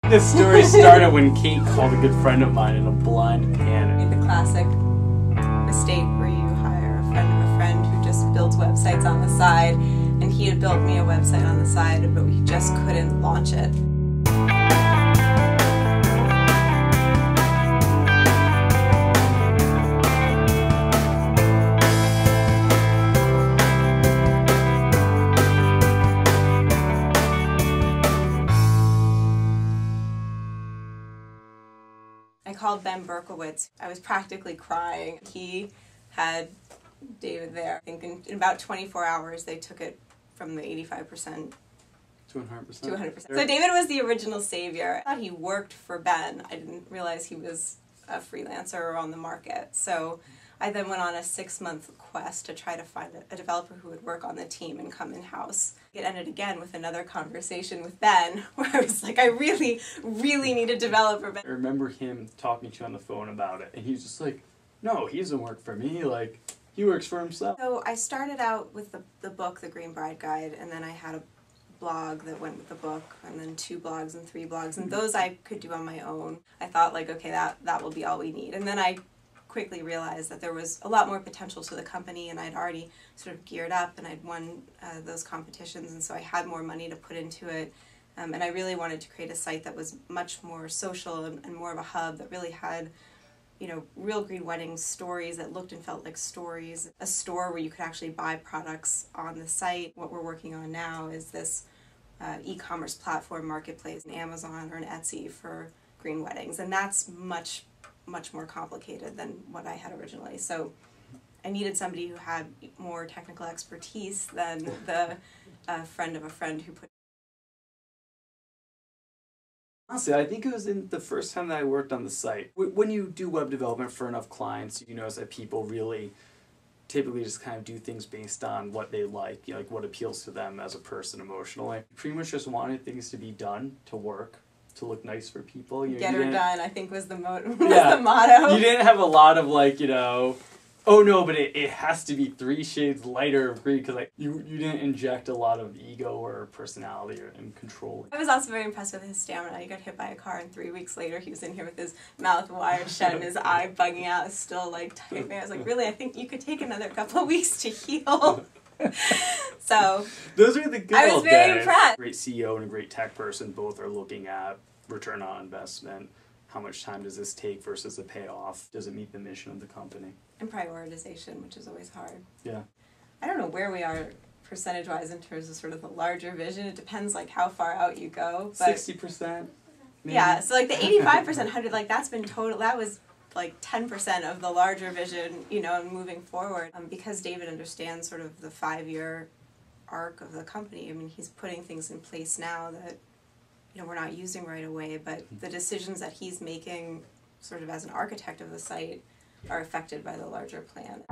This story started when Kate called a good friend of mine in a blind panic. The classic mistake where you hire a friend who just builds websites on the side, and he had built me a website on the side, but we just couldn't launch it. I called Ben Berkowitz. I was practically crying. He had David there. I think in about 24 hours they took it from the 85% to 100%. to 100%. So David was the original savior. I thought he worked for Ben. I didn't realize he was a freelancer or on the market. So I then went on a 6-month quest to try to find a developer who would work on the team and come in-house. It ended again with another conversation with Ben, where I was like, I really, really need a developer. I remember him talking to you on the phone about it, and he was just like, no, he doesn't work for me, like, he works for himself. So I started out with the book, The Green Bride Guide, and then I had a blog that went with the book, and then 2 blogs and 3 blogs, and those I could do on my own. I thought, like, okay, that will be all we need. And then I quickly realized that there was a lot more potential to the company, and I'd already sort of geared up and I'd won those competitions, and so I had more money to put into it, and I really wanted to create a site that was much more social and more of a hub that really had, you know, real green wedding stories that looked and felt like stories, a store where you could actually buy products on the site. What we're working on now is this e-commerce platform marketplace, an Amazon or an Etsy for green weddings, and that's much more complicated than what I had originally. So I needed somebody who had more technical expertise than the friend of a friend who put. Honestly, I think it was in the first time that I worked on the site. When you do web development for enough clients, you notice that people really typically just kind of do things based on what they like, you know, like what appeals to them as a person emotionally. Pretty much just wanted things to be done, to work, to look nice for people. Get her done, I think was the motto. You didn't have a lot of, like, you know, oh no, but it has to be 3 shades lighter of green, because like you didn't inject a lot of ego or personality and control. I was also very impressed with his stamina. He got hit by a car, and 3 weeks later he was in here with his mouth wired shut and his eye bugging out, still like tight. I was like, really, I think you could take another couple of weeks to heal. So those are the good I was very impressed. A great CEO and a great tech person both are looking at return on investment. How much time does this take versus the payoff? Does it meet the mission of the company? And prioritization, which is always hard. Yeah. I don't know where we are percentage-wise in terms of sort of the larger vision. It depends like how far out you go. But 60%? Maybe? Yeah, so like the 85%, 100, like that's been total, that was like 10% of the larger vision, you know, moving forward. Because David understands sort of the 5-year arc of the company, I mean, he's putting things in place now that, you know, we're not using right away, but the decisions that he's making sort of as an architect of the site are affected by the larger plan.